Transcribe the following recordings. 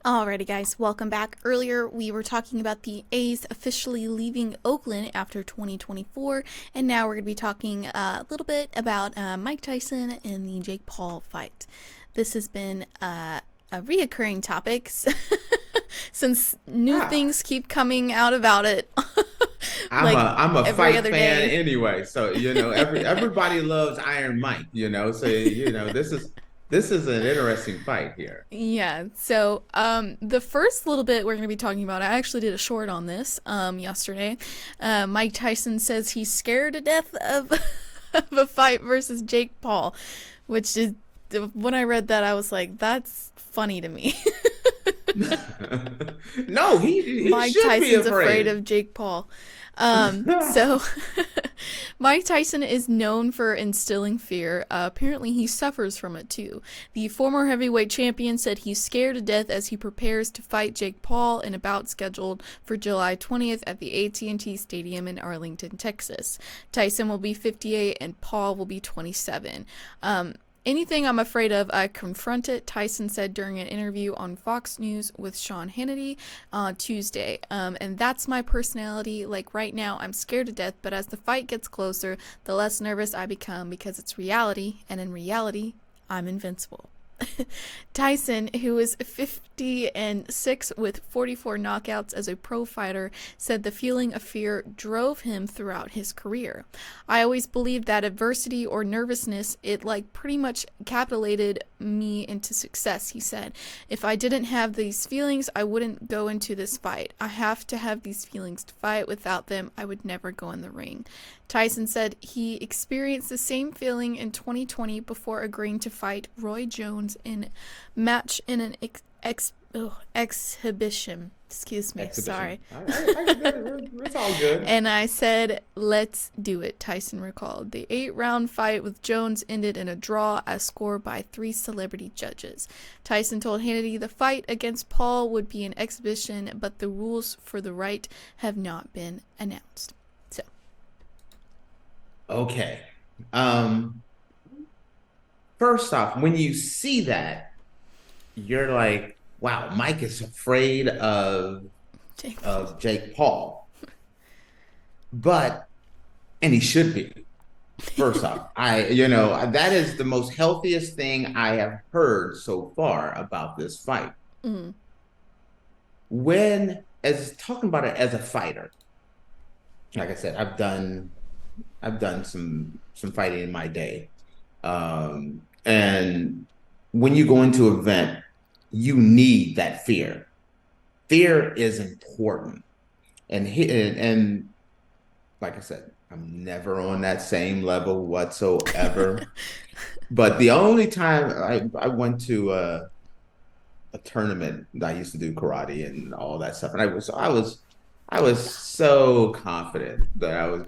Alrighty, guys, welcome back. Earlier, we were talking about the A's officially leaving Oakland after 2024, and now we're going to be talking a little bit about Mike Tyson and the Jake Paul fight. This has been a reoccurring topic since new Ah, things keep coming out about it, I'm a like I'm a every fight other fan day. anyway. So everybody loves Iron Mike, So this is an interesting fight here. Yeah, so the first little bit we're going to be talking about, I actually did a short on this yesterday. Mike Tyson says he's scared to death of, of a fight versus Jake Paul, which is, when I read that, I was like, that's funny to me. No, he Mike should be Tyson's afraid afraid. of Jake Paul. So Mike Tyson is known for instilling fear. Apparently, he suffers from it too. The former heavyweight champion said he's scared to death as he prepares to fight Jake Paul in a bout scheduled for July 20th at the AT&T Stadium in Arlington, Texas. Tyson will be 58 and Paul will be 27. Anything I'm afraid of, I confront it, Tyson said during an interview on Fox News with Sean Hannity on Tuesday. And that's my personality. Like right now, I'm scared to death, but as the fight gets closer, the less nervous I become because it's reality, and in reality, I'm invincible. Tyson, who is 50-6 with 44 knockouts as a pro fighter, said the feeling of fear drove him throughout his career. I always believed that adversity or nervousness, it like pretty much capitulated me into success, he said. If I didn't have these feelings, I wouldn't go into this fight. I have to have these feelings to fight. Without them, I would never go in the ring. Tyson said he experienced the same feeling in 2020 before agreeing to fight Roy Jones in match in an exhibition. Excuse me, Exhibition. sorry. It's all good. And I said, let's do it, Tyson recalled. The 8-round fight with Jones ended in a draw as scored by 3 celebrity judges. Tyson told Hannity the fight against Paul would be an exhibition, but the rules for the right have not been announced. So, Okay. Um, First off, when you see that, you're like, wow, Mike is afraid Jake Paul. of Jake Paul. But and he should be. First off, that is the most healthiest thing I have heard so far about this fight. Mm, When as talking about it as a fighter, like I said, I've done some fighting in my day. And when you go into an event, you need that fear. Fear is important. And like I said, I'm never on that same level whatsoever. But the only time I went to a tournament, I used to do karate and all that stuff, and I was so confident that I was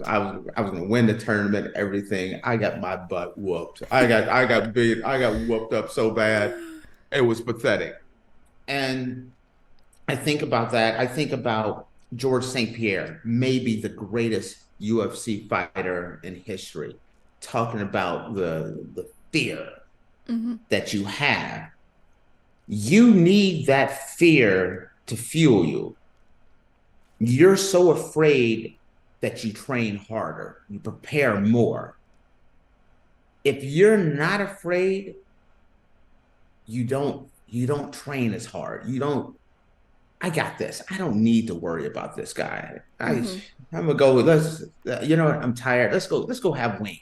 going to win the tournament. Everything. I got my butt whooped. I got beat. I got whooped up so bad. It was pathetic. And I think about that. I think about George St. Pierre, maybe the greatest UFC fighter in history, talking about the fear mm-hmm. that you have. You need that fear to fuel you. You're so afraid that you train harder, you prepare more. If you're not afraid, you don't train as hard. You don't I got this. I don't need to worry about this guy. Mm-hmm. I'm gonna go. You know what? I'm tired. Let's go have wings.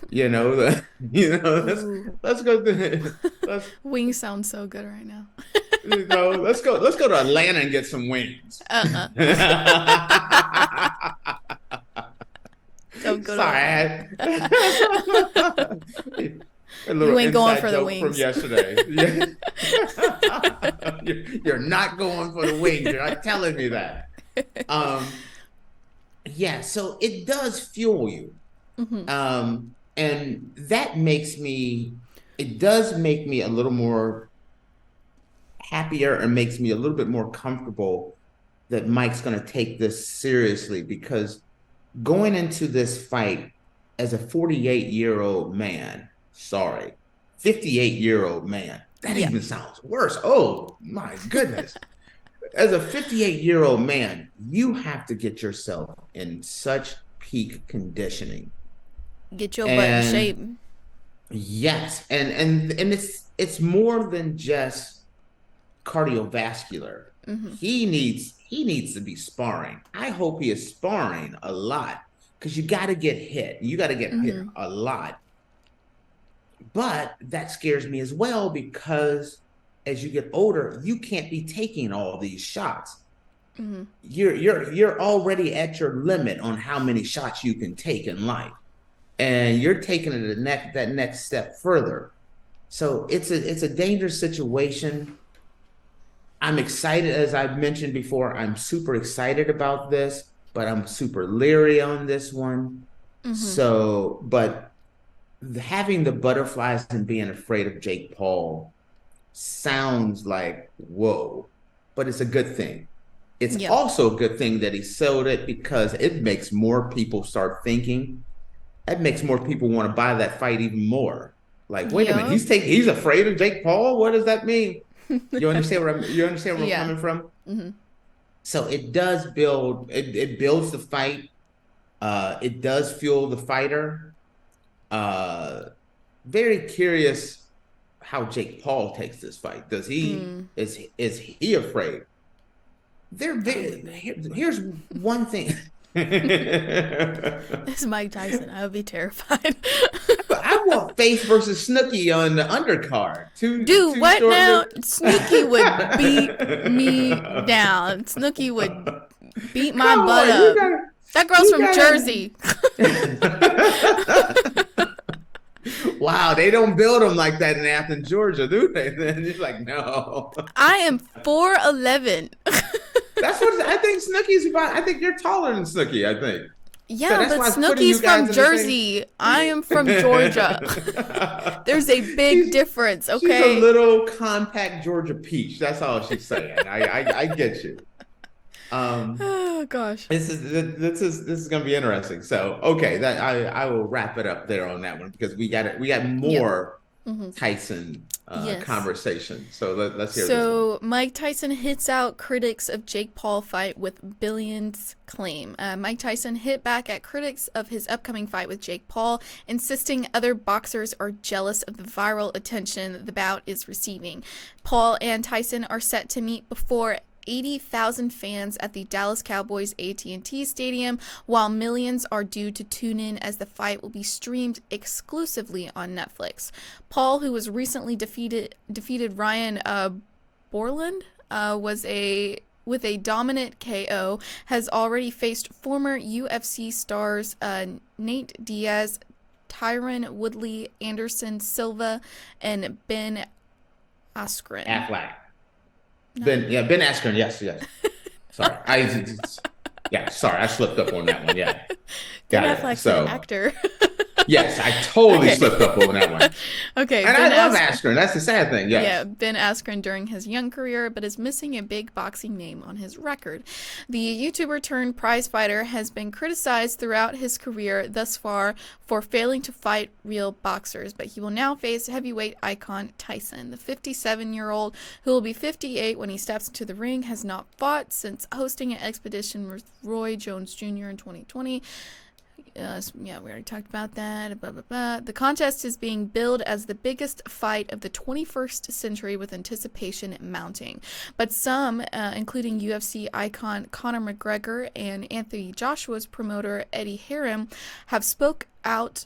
You know, let's Ooh. let's go. Let's Wings sound so good right now. let's go to Atlanta and get some wings. Uh-uh. Don't go to Atlanta. Sorry, a little You ain't going inside for the joke from wings. yesterday. Yeah. You're not going for the wings. You're not telling me that. Um, yeah, so it does fuel you. Mm-hmm. And it does make me a little more happier and makes me a little bit more comfortable that Mike's going to take this seriously because going into this fight as a 48-year-old man, sorry, 58-year-old man, That Yeah. even sounds worse. Oh my goodness. As a 58-year-old man, you have to get yourself in such peak conditioning. Get your butt in And shape. yes, and it's more than just cardiovascular. Hmm. He needs to be sparring. I hope he is sparring a lot because you got to get hit. You got to get hit Hmm. a lot. But that scares me as well because as you get older, you can't be taking all these shots. Hmm. You're already at your limit on how many shots you can take in life, and you're taking it that next step further. So it's a dangerous situation. I'm excited, as I've mentioned before. I'm super excited about this, but I'm super leery on this one. Hmm. So, but having the butterflies and being afraid of Jake Paul sounds like whoa, but it's a good thing. It's Yeah. also a good thing that he sold it because it makes more people start thinking. That makes more people want to buy that fight even more. Like, wait a minute, Yup. he's afraid of Jake Paul. What does that mean? You understand where I'm Yeah. coming from? Hmm. So it does build it builds the fight. It does fuel the fighter. Uh, very curious how Jake Paul takes this fight. Does he Mm. is he afraid? I would be. Here's one thing. It's Mike Tyson. I would be terrified. I want Face versus Snooki on the undercard. Dude, Two what short. now? Snooki would beat me down. Snooki would beat my Come butt on, up. That girl's you from gotta. Jersey. Wow, they don't build them like that in Athens, Georgia, do they? Then it's like, no. I am 4'11". That's what I think Snooki's about. I think you're taller than Snooki, I think. So Yeah, that's but why I was putting you Snooki's guys from in the same. Jersey. I am from Georgia. There's a big she's difference, she's a okay? little compact Georgia peach. That's all she's saying. I get you. Um, Oh gosh. this is gonna be interesting. So okay, that I will wrap it up there on that one because we got Yep. more Hmm. Tyson Yes. conversation. So let's hear this one. So Mike Tyson hits out critics of Jake Paul fight with billions claim. Mike Tyson hit back at critics of his upcoming fight with Jake Paul, insisting other boxers are jealous of the viral attention the bout is receiving. Paul and Tyson are set to meet before 80,000 fans at the Dallas Cowboys AT&T Stadium, while millions are due to tune in as the fight will be streamed exclusively on Netflix. Paul, who was recently defeated Ryan Borland, with a dominant KO, has already faced former UFC stars Nate Diaz, Tyron Woodley, Anderson Silva, and Ben Askren. Affleck. No. Ben Askren. Yes. Sorry, sorry, I slipped up on that one. Yeah, Ben got it. Affleck's So an actor. yes, I totally Okay. slipped up on that one. Okay, And Ben I love Askren. Askren. That's the sad thing. Yeah, Yes. Ben Askren during his young career, but is missing a big boxing name on his record. The YouTuber turned prize fighter has been criticized throughout his career thus far for failing to fight real boxers, but he will now face heavyweight icon Tyson. The 57-year-old, who will be 58 when he steps into the ring, has not fought since hosting an expedition with Roy Jones Jr. in 2020. Yeah, we already talked about that. Blah, blah, blah. The contest is being billed as the biggest fight of the 21st century, with anticipation mounting. But some, including UFC icon Conor McGregor and Anthony Joshua's promoter Eddie Hearn, have spoken out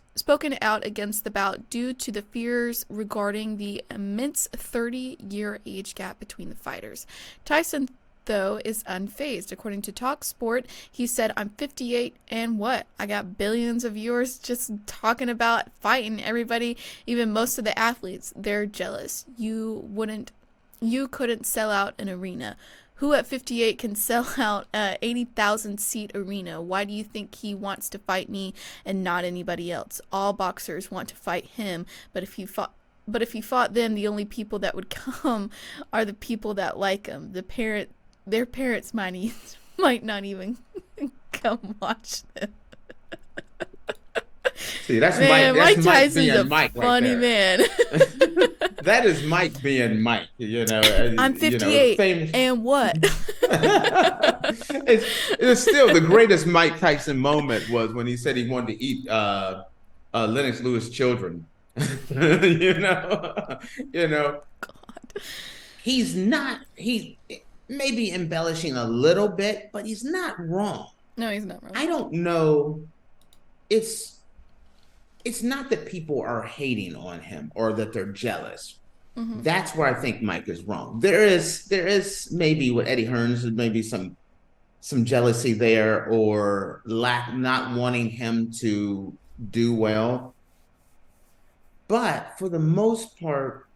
against the bout due to the fears regarding the immense 30-year age gap between the fighters. Tyson, though, is unfazed. According to TalkSport, he said, "I'm 58 and what? I got billions of viewers just talking about fighting. Everybody, even most of the athletes, they're jealous. You couldn't sell out an arena. Who at 58 can sell out a 80,000 seat arena? Why do you think he wants to fight me and not anybody else? All boxers want to fight him, but if he fought them, the only people that would come are the people that like him. Their parents might not even come watch them." See, that's Man, Mike. That's Mike Mike Tyson's being a Mike right funny there. man. That is Mike being Mike, I'm 58, famous. and what? It's still the greatest Mike Tyson moment was when he said he wanted to eat Lennox Lewis' children. you know, you know, God. he's maybe embellishing a little bit, but he's not wrong. No, he's not wrong. I don't know. It's not that people are hating on him or that they're jealous. That's where I think Mike is wrong. There is maybe with Eddie Hearns, maybe some jealousy there or not wanting him to do well. But for the most part,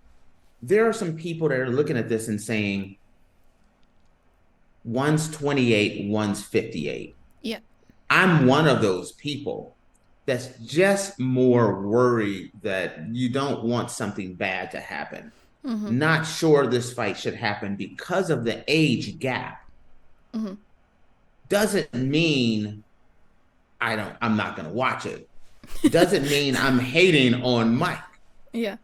there are some people that are looking at this and saying, one's 28, one's 58. Yeah. I'm one of those people that's just more worried that you don't want something bad to happen. Not sure this fight should happen because of the age gap. Doesn't mean I'm not going to watch it. Doesn't mean I'm hating on Mike. Yeah.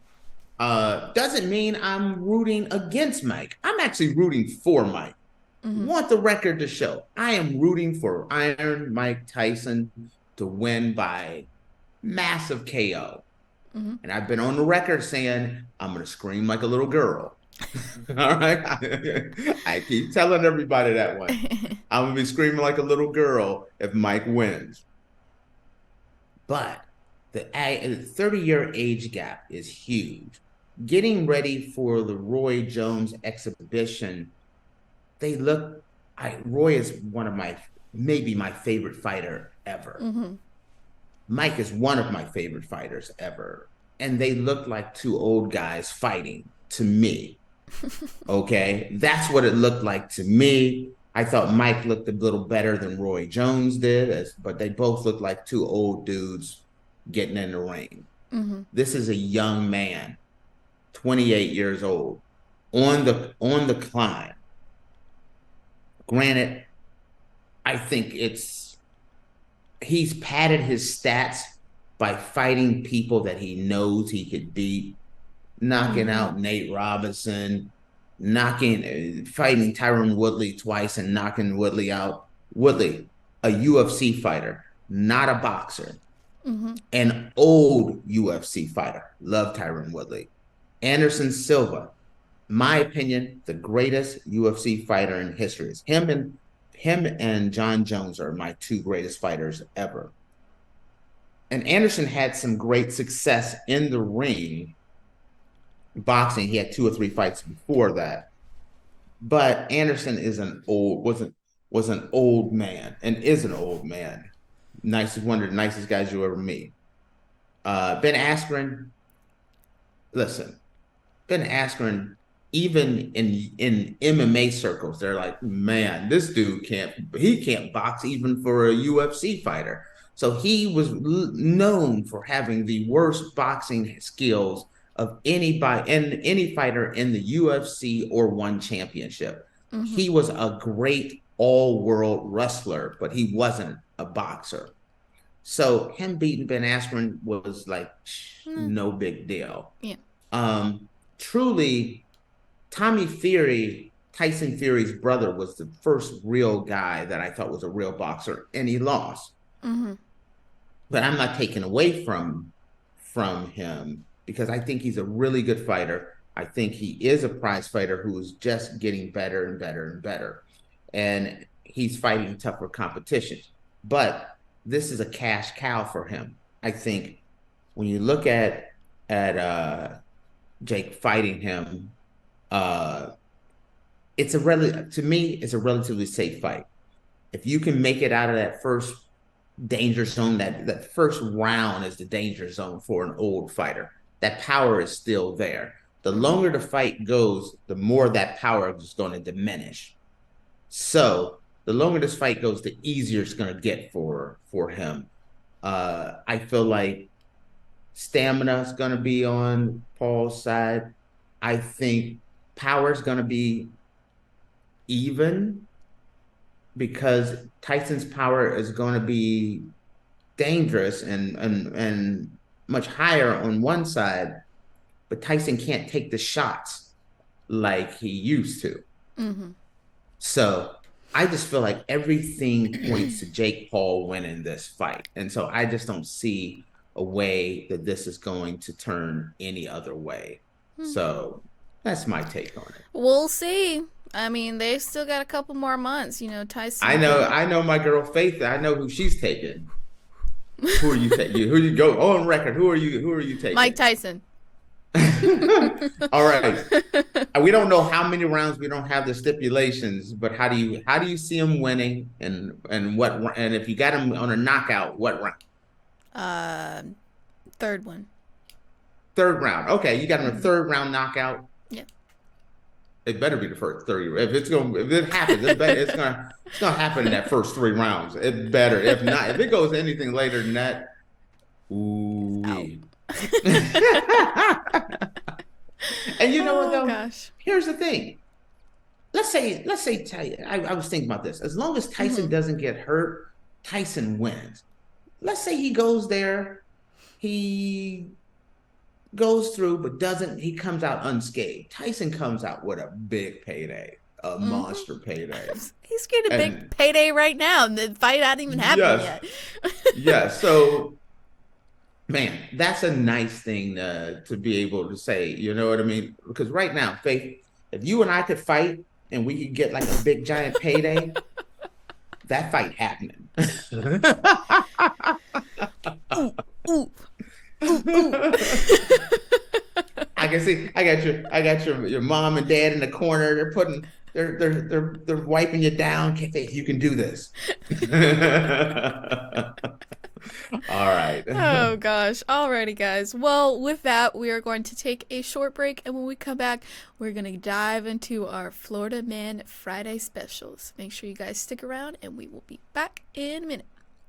Doesn't mean I'm rooting against Mike. I'm actually rooting for Mike. Want the record to show. I am rooting for Iron Mike Tyson to win by massive KO. And I've been on the record saying I'm going to scream like a little girl. All right. I keep telling everybody that one. I'm going to be screaming like a little girl if Mike wins. But the 30-year age gap is huge. Getting ready for the Roy Jones exhibition, Roy is maybe my favorite fighter ever. Mike is one of my favorite fighters ever. And they look like two old guys fighting to me. Okay? That's what it looked like to me. I thought Mike looked a little better than Roy Jones did, but they both looked like two old dudes getting in the ring. This is a young man, 28 years old, on the climb. Granted, I think he's padded his stats by fighting people that he knows he could beat, knocking out Nate Robinson, fighting Tyron Woodley twice and knocking Woodley out. Woodley, a UFC fighter, not a boxer. An old UFC fighter. Love Tyron Woodley. Anderson Silva, my opinion, the greatest UFC fighter in history. Is him and John Jones are my two greatest fighters ever. And Anderson had some great success in the ring. Boxing, he had 2 or 3 fights before that. But Anderson was an old man and is an old man. One of the nicest guys you ever meet. Ben Askren, listen, Ben Askren, even in MMA circles, they're like, man, this dude can't box even for a UFC fighter. So he was known for having the worst boxing skills of any fighter in the UFC or one championship. He was a great all-world wrestler, but he wasn't a boxer. So him beating Ben Askren was like no big deal. Yeah. Truly, Tommy Fury, Tyson Fury's brother, was the first real guy that I thought was a real boxer, and he lost. But I'm not taking away from him because I think he's a really good fighter. I think he is a prize fighter who is just getting better and better and better. And he's fighting tougher competition. But this is a cash cow for him. I think when you look at Jake fighting him, to me, it's a relatively safe fight. If you can make it out of that first danger zone, that first round is the danger zone for an old fighter. That power is still there. The longer the fight goes, the more that power is going to diminish. So the longer this fight goes, the easier it's going to get for him. I feel like stamina is going to be on Paul's side. I think power is going to be even because Tyson's power is going to be dangerous and much higher on one side. but Tyson can't take the shots like he used to. Mm-hmm. So I just feel like everything points to Jake Paul winning this fight. And so I just don't see a way that this is going to turn any other way. So that's my take on it. We'll see. I mean, they've still got a couple more months. You know, Tyson. I know my girl Faith. I know who she's taking. Who are you taking? Who you go on record? Who are you taking? Mike Tyson. All right. We don't know how many rounds. We don't have the stipulations, but how do you see him winning, and if you got him on a knockout, what round? Third one. Third round. Okay, you got him a third round knockout. Yeah. It better be the first 30. If it happens, it's gonna happen in that first 3 rounds. It better. If not, if it goes anything later than that, ooh. And you know what though? Gosh. Here's the thing. Let's say I was thinking about this. As long as Tyson doesn't get hurt, Tyson wins. Let's say he goes there, he goes through, but he comes out unscathed. Tyson comes out with a big payday, a monster payday. He's getting a big payday right now, and the fight hasn't even happened yet. Yeah, so man, that's a nice thing to be able to say, you know what I mean? Because right now, Faith, if you and I could fight and we could get like a big giant payday, that fight happening. Ooh. I can see. I got your mom and dad in the corner. They're wiping you down. You can do this. All right. Oh gosh. Alrighty, guys. Well, with that, we are going to take a short break, and when we come back, we're gonna dive into our Florida Man Friday specials. Make sure you guys stick around, and we will be back in a minute.